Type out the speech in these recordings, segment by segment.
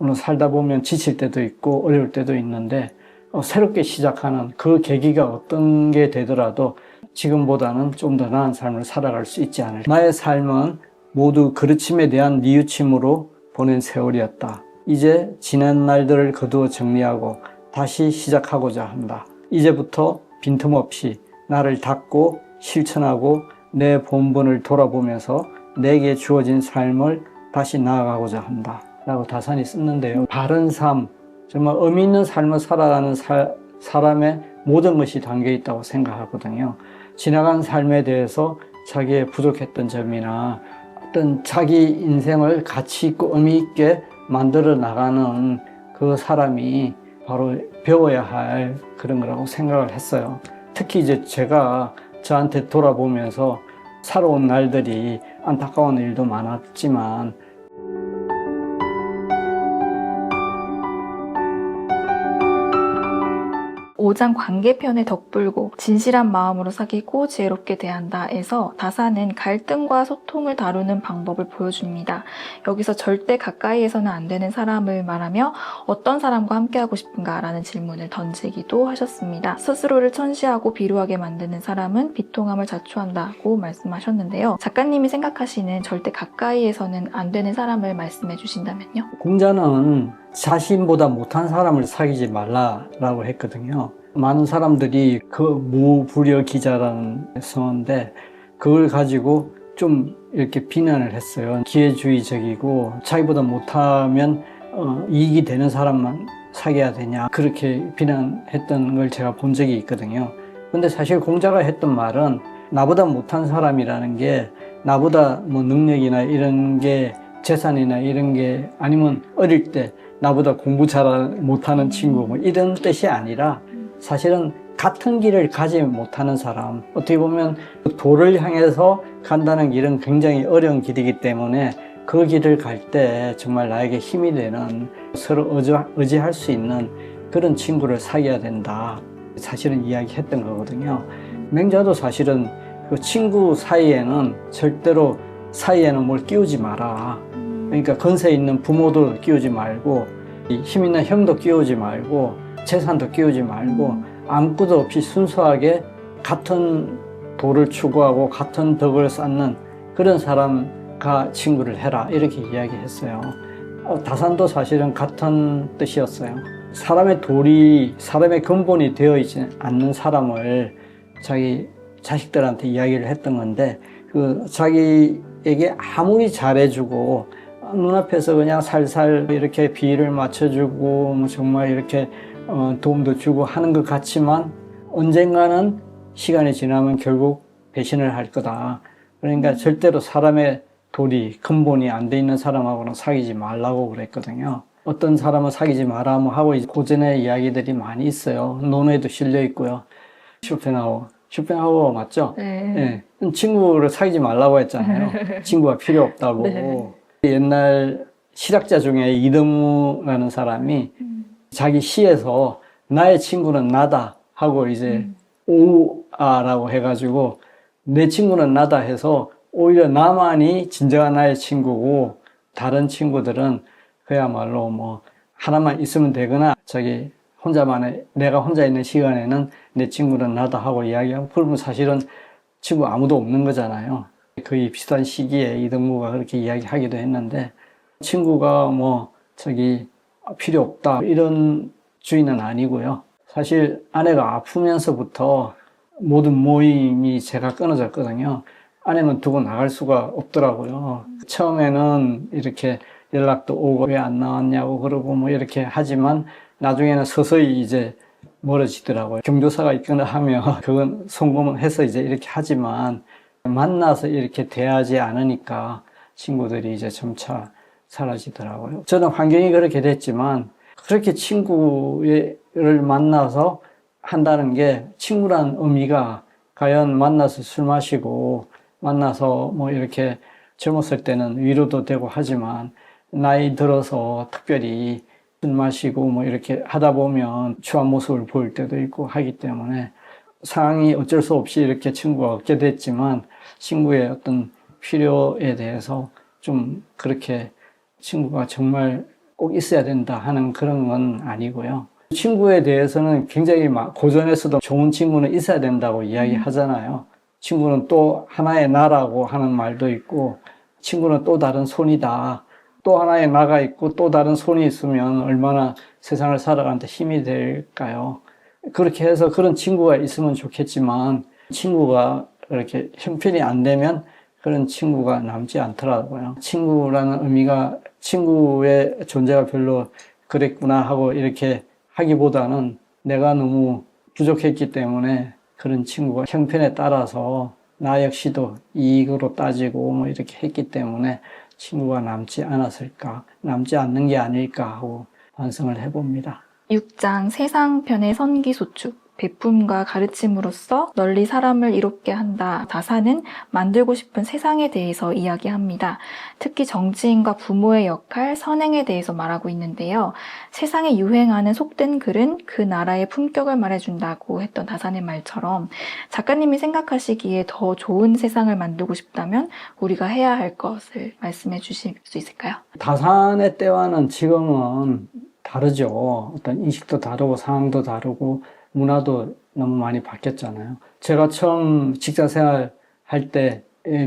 물론 살다 보면 지칠 때도 있고 어려울 때도 있는데 새롭게 시작하는 그 계기가 어떤 게 되더라도 지금보다는 좀 더 나은 삶을 살아갈 수 있지 않을까. 나의 삶은 모두 그르침에 대한 뉘우침으로 보낸 세월이었다. 이제 지난 날들을 거두어 정리하고 다시 시작하고자 한다. 이제부터 빈틈없이 나를 닦고 실천하고 내 본분을 돌아보면서 내게 주어진 삶을 다시 나아가고자 한다 라고 다산이 썼는데요. 바른 삶, 정말 의미 있는 삶을 살아가는 사람의 모든 것이 담겨 있다고 생각하거든요. 지나간 삶에 대해서 자기의 부족했던 점이나 어떤 자기 인생을 가치 있고 의미 있게 만들어 나가는 그 사람이 바로 배워야 할 그런 거라고 생각을 했어요. 특히 이제 제가 저한테 돌아보면서 살아온 날들이 안타까운 일도 많았지만 오장 관계편에 덧불고 진실한 마음으로 사귀고 지혜롭게 대한다에서 다사는 갈등과 소통을 다루는 방법을 보여줍니다. 여기서 절대 가까이에서는 안 되는 사람을 말하며 어떤 사람과 함께하고 싶은가라는 질문을 던지기도 하셨습니다. 스스로를 천시하고 비루하게 만드는 사람은 비통함을 자초한다고 말씀하셨는데요. 작가님이 생각하시는 절대 가까이에서는 안 되는 사람을 말씀해 주신다면요? 공자는 자신보다 못한 사람을 사귀지 말라라고 했거든요. 많은 사람들이 그 무불여 기자라는 성어인데 그걸 가지고 좀 이렇게 비난을 했어요. 기회주의적이고 자기보다 못하면 이익이 되는 사람만 사귀어야 되냐 그렇게 비난했던 걸 제가 본 적이 있거든요. 근데 사실 공자가 했던 말은 나보다 못한 사람이라는 게 나보다 뭐 능력이나 이런 게 재산이나 이런 게 아니면 어릴 때 나보다 공부 잘 못하는 친구 뭐 이런 뜻이 아니라 사실은 같은 길을 가지 못하는 사람, 어떻게 보면 도를 향해서 간다는 길은 굉장히 어려운 길이기 때문에 그 길을 갈 때 정말 나에게 힘이 되는 서로 의지할 수 있는 그런 친구를 사귀어야 된다. 사실은 이야기했던 거거든요. 맹자도 사실은 그 친구 사이에는 절대로 사이에는 뭘 끼우지 마라. 그러니까 건세 있는 부모도 끼우지 말고 힘 있는 형도 끼우지 말고 재산도 끼우지 말고 아무것도 없이 순수하게 같은 도를 추구하고 같은 덕을 쌓는 그런 사람과 친구를 해라 이렇게 이야기했어요. 다산도 사실은 같은 뜻이었어요. 사람의 도리, 사람의 근본이 되어 있지 않는 사람을 자기 자식들한테 이야기를 했던 건데 그 자기에게 아무리 잘해주고 눈앞에서 그냥 살살 이렇게 비위를 맞춰주고 뭐 정말 이렇게 도움도 주고 하는 것 같지만 언젠가는 시간이 지나면 결국 배신을 할 거다. 그러니까 절대로 사람의 도리, 근본이 안 돼 있는 사람하고는 사귀지 말라고 그랬거든요. 어떤 사람은 사귀지 마라 하고 고전의 이야기들이 많이 있어요. 논어에도 실려 있고요. 쇼펜하우어 맞죠? 네. 네. 친구를 사귀지 말라고 했잖아요. 친구가 필요 없다고. 네. 옛날 실학자 중에 이등무라는 사람이 자기 시에서 나의 친구는 나다 하고 이제 오아라고 해가지고 내 친구는 나다 해서 오히려 나만이 진정한 나의 친구고 다른 친구들은 그야말로 뭐 하나만 있으면 되거나 자기 혼자만의 내가 혼자 있는 시간에는 내 친구는 나다 하고 이야기하고 그러면 사실은 친구 아무도 없는 거잖아요. 거의 비슷한 시기에 이등무가 그렇게 이야기하기도 했는데 친구가 뭐 필요 없다 이런 주의는 아니고요. 사실 아내가 아프면서부터 모든 모임이 제가 끊어졌거든요. 아내는 두고 나갈 수가 없더라고요. 처음에는 이렇게 연락도 오고 왜 안 나왔냐고 그러고 뭐 이렇게 하지만 나중에는 서서히 이제 멀어지더라고요. 경조사가 있거나 하면 그건 송금해서 이제 이렇게 하지만 만나서 이렇게 대하지 않으니까 친구들이 이제 점차 사라지더라고요. 저는 환경이 그렇게 됐지만 그렇게 친구를 만나서 한다는 게 친구란 의미가 과연 만나서 술 마시고 만나서 뭐 이렇게 젊었을 때는 위로도 되고 하지만 나이 들어서 특별히 술 마시고 뭐 이렇게 하다 보면 추한 모습을 보일 때도 있고 하기 때문에 상황이 어쩔 수 없이 이렇게 친구가 얻게 됐지만 친구의 어떤 필요에 대해서 좀 그렇게 친구가 정말 꼭 있어야 된다 하는 그런 건 아니고요. 친구에 대해서는 굉장히 고전에서도 좋은 친구는 있어야 된다고 이야기하잖아요. 친구는 또 하나의 나라고 하는 말도 있고, 친구는 또 다른 손이다. 또 하나의 나가 있고 또 다른 손이 있으면 얼마나 세상을 살아가는데 힘이 될까요? 그렇게 해서 그런 친구가 있으면 좋겠지만, 친구가 이렇게 형편이 안 되면 그런 친구가 남지 않더라고요. 친구라는 의미가, 친구의 존재가 별로 그랬구나 하고 이렇게 하기보다는 내가 너무 부족했기 때문에 그런 친구가 형편에 따라서 나 역시도 이익으로 따지고 뭐 이렇게 했기 때문에 친구가 남지 않았을까, 남지 않는 게 아닐까 하고 반성을 해봅니다. 6장 세상편의 선기소축, 베품과 가르침으로써 널리 사람을 이롭게 한다. 다사는 만들고 싶은 세상에 대해서 이야기합니다. 특히 정치인과 부모의 역할, 선행에 대해서 말하고 있는데요. 세상에 유행하는 속된 글은 그 나라의 품격을 말해준다고 했던 다산의 말처럼 작가님이 생각하시기에 더 좋은 세상을 만들고 싶다면 우리가 해야 할 것을 말씀해 주실 수 있을까요? 다산의 때와는 지금은 다르죠. 어떤 인식도 다르고 상황도 다르고 문화도 너무 많이 바뀌었잖아요. 제가 처음 직장 생활 할 때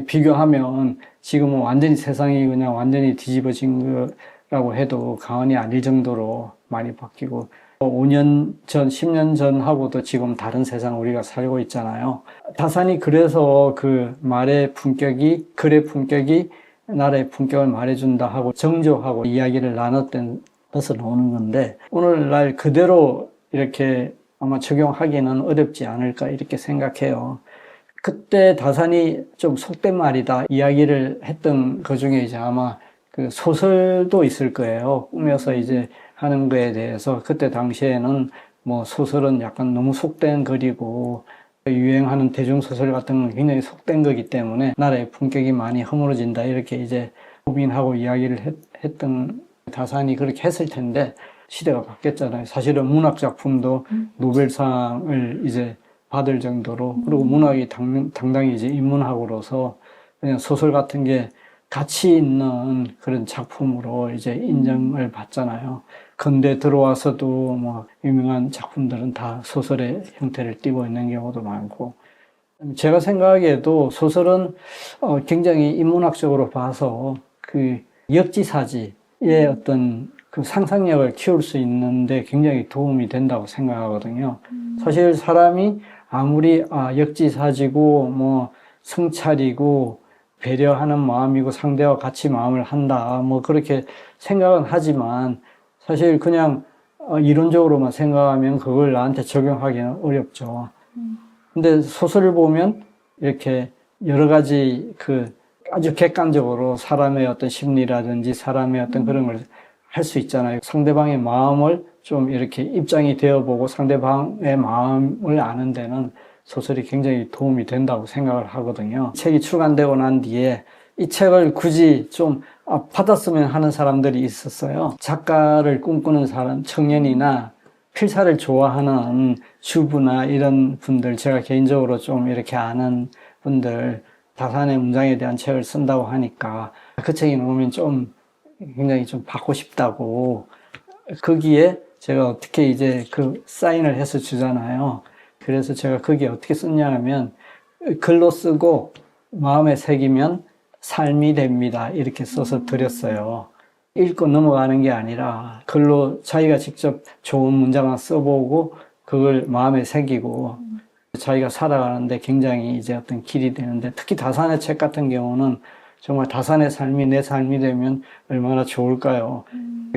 비교하면 지금은 완전히 세상이 그냥 완전히 뒤집어진 거라고 해도 과언이 아닐 정도로 많이 바뀌고 5년 전, 10년 전하고도 지금 다른 세상 우리가 살고 있잖아요. 다산이 그래서 그 말의 품격이, 글의 품격이 나라의 품격을 말해준다 하고 정조하고 이야기를 나눴던 것을 나오는 건데 오늘날 그대로 이렇게 아마 적용하기는 어렵지 않을까 이렇게 생각해요. 그때 다산이 좀 속된 말이다 이야기를 했던 그 중에 이제 아마 그 소설도 있을 거예요. 꾸며서 이제 하는 거에 대해서 그때 당시에는 뭐 소설은 약간 너무 속된 글이고 유행하는 대중소설 같은 건 굉장히 속된 거기 때문에 나라의 품격이 많이 허물어진다 이렇게 이제 고민하고 이야기를 했던 다산이 그렇게 했을 텐데 시대가 바뀌었잖아요. 사실은 문학 작품도 노벨상을 이제 받을 정도로 그리고 문학이 당당히 이제 인문학으로서 그냥 소설 같은 게 가치 있는 그런 작품으로 이제 인정을 받잖아요. 근대 들어와서도 뭐 유명한 작품들은 다 소설의 형태를 띠고 있는 경우도 많고 제가 생각하기에도 소설은 굉장히 인문학적으로 봐서 그 역지사지의 어떤 그 상상력을 키울 수 있는데 굉장히 도움이 된다고 생각하거든요. 사실 사람이 아무리 역지사지고 뭐 성찰이고 배려하는 마음이고 상대와 같이 마음을 한다 뭐 그렇게 생각은 하지만 사실 그냥 이론적으로만 생각하면 그걸 나한테 적용하기는 어렵죠. 근데 소설을 보면 이렇게 여러 가지 그 아주 객관적으로 사람의 어떤 심리라든지 사람의 어떤 그런 걸 할 수 있잖아요. 상대방의 마음을 좀 이렇게 입장이 되어보고 상대방의 마음을 아는 데는 소설이 굉장히 도움이 된다고 생각을 하거든요. 책이 출간되고 난 뒤에 이 책을 굳이 좀 받았으면 하는 사람들이 있었어요. 작가를 꿈꾸는 사람, 청년이나 필사를 좋아하는 주부나 이런 분들, 제가 개인적으로 좀 이렇게 아는 분들, 다산의 문장에 대한 책을 쓴다고 하니까 그 책이 나오면 좀 굉장히 좀 받고 싶다고 거기에 제가 어떻게 이제 그 사인을 해서 주잖아요. 그래서 제가 거기에 어떻게 썼냐 하면 글로 쓰고 마음에 새기면 삶이 됩니다. 이렇게 써서 드렸어요. 읽고 넘어가는 게 아니라 글로 자기가 직접 좋은 문장을 써보고 그걸 마음에 새기고 자기가 살아가는데 굉장히 이제 어떤 길이 되는데 특히 다산의 책 같은 경우는 정말 다산의 삶이 내 삶이 되면 얼마나 좋을까요?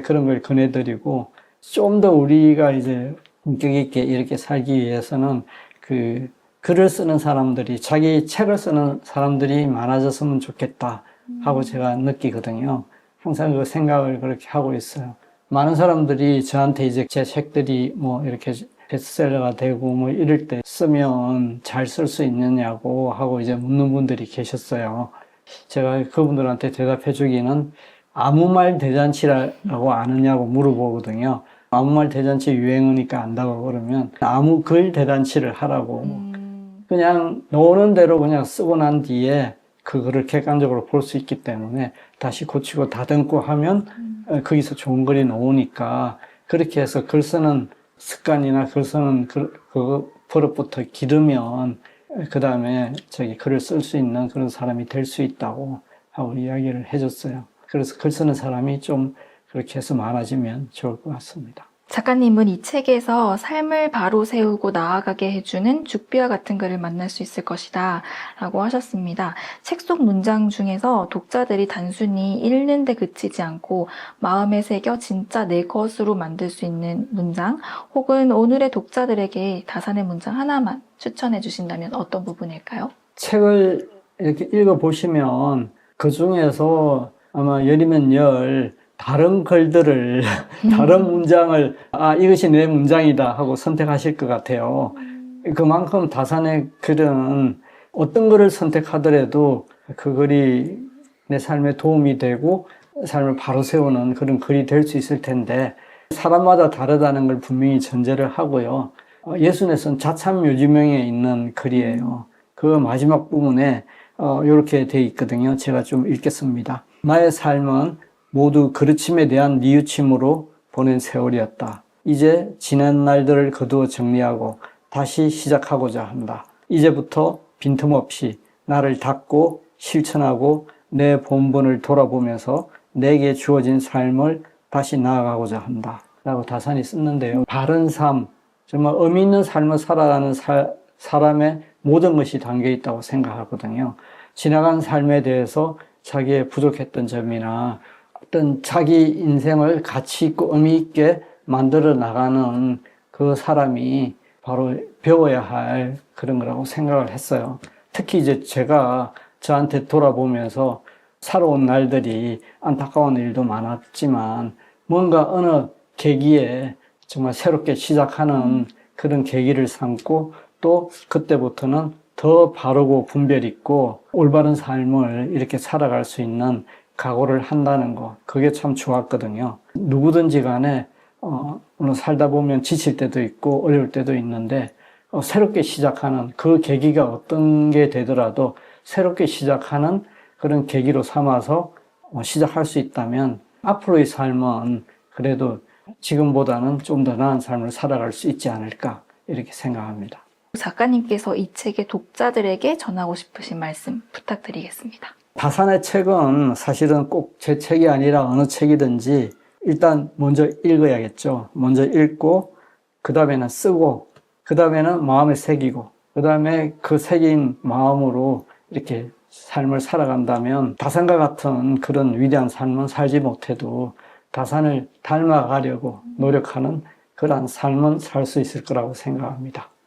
그런 걸 권해드리고 좀 더 우리가 이제 품격 있게 이렇게 살기 위해서는 그 글을 쓰는 사람들이 자기 책을 쓰는 사람들이 많아졌으면 좋겠다 하고 제가 느끼거든요. 항상 그 생각을 그렇게 하고 있어요. 많은 사람들이 저한테 이제 제 책들이 뭐 이렇게 베스트셀러가 되고 뭐 이럴 때 쓰면 잘 쓸 수 있느냐고 하고 이제 묻는 분들이 계셨어요. 제가 그분들한테 대답해 주기는 아무 말 대잔치라고 아느냐고 물어보거든요. 아무 말 대잔치 유행이니까 안다고 그러면 아무 글 대잔치를 하라고 그냥 나오는 대로 그냥 쓰고 난 뒤에 그거를 객관적으로 볼 수 있기 때문에 다시 고치고 다듬고 하면 거기서 좋은 글이 나오니까 그렇게 해서 글 쓰는 습관이나 글 쓰는 그 버릇부터 기르면 그 다음에 글을 쓸 수 있는 그런 사람이 될 수 있다고 하고 이야기를 해줬어요. 그래서 글 쓰는 사람이 좀 그렇게 해서 많아지면 좋을 것 같습니다. 작가님은 이 책에서 삶을 바로 세우고 나아가게 해주는 죽비와 같은 글을 만날 수 있을 것이다 라고 하셨습니다. 책 속 문장 중에서 독자들이 단순히 읽는 데 그치지 않고 마음에 새겨 진짜 내 것으로 만들 수 있는 문장, 혹은 오늘의 독자들에게 다산의 문장 하나만 추천해 주신다면 어떤 부분일까요? 책을 이렇게 읽어보시면 그 중에서 아마 열이면 다른 글들을, 다른 문장을, 이것이 내 문장이다 하고 선택하실 것 같아요. 그만큼 다산의 글은 어떤 글을 선택하더라도 그 글이 내 삶에 도움이 되고 삶을 바로 세우는 그런 글이 될 수 있을 텐데, 사람마다 다르다는 걸 분명히 전제를 하고요. 예수님은 자참묘지명에 있는 글이에요. 그 마지막 부분에 이렇게 돼 있거든요. 제가 좀 읽겠습니다. 나의 삶은 모두 그르침에 대한 뉘우침으로 보낸 세월이었다. 이제 지난 날들을 거두어 정리하고 다시 시작하고자 한다. 이제부터 빈틈없이 나를 닫고 실천하고 내 본분을 돌아보면서 내게 주어진 삶을 다시 나아가고자 한다. 라고 다산이 썼는데요. 바른 삶, 정말 의미 있는 삶을 살아가는 사람의 모든 것이 담겨 있다고 생각하거든요. 지나간 삶에 대해서 자기의 부족했던 점이나 어떤 자기 인생을 가치 있고 의미 있게 만들어 나가는 그 사람이 바로 배워야 할 그런 거라고 생각을 했어요. 특히 이제 제가 저한테 돌아보면서 살아온 날들이 안타까운 일도 많았지만 뭔가 어느 계기에 정말 새롭게 시작하는 그런 계기를 삼고 또 그때부터는 더 바르고 분별 있고 올바른 삶을 이렇게 살아갈 수 있는 각오를 한다는 거, 그게 참 좋았거든요. 누구든지 간에 물론 살다 보면 지칠 때도 있고 어려울 때도 있는데 새롭게 시작하는 그 계기가 어떤 게 되더라도 새롭게 시작하는 그런 계기로 삼아서 시작할 수 있다면 앞으로의 삶은 그래도 지금보다는 좀 더 나은 삶을 살아갈 수 있지 않을까 이렇게 생각합니다. 작가님께서 이 책의 독자들에게 전하고 싶으신 말씀 부탁드리겠습니다. 다산의 책은 사실은 꼭 제 책이 아니라 어느 책이든지 일단 먼저 읽어야겠죠. 먼저 읽고 그 다음에는 쓰고 그 다음에는 마음에 새기고 그 다음에 그 새긴 마음으로 이렇게 삶을 살아간다면 다산과 같은 그런 위대한 삶은 살지 못해도 다산을 닮아가려고 노력하는 그러한 삶은 살 수 있을 거라고 생각합니다.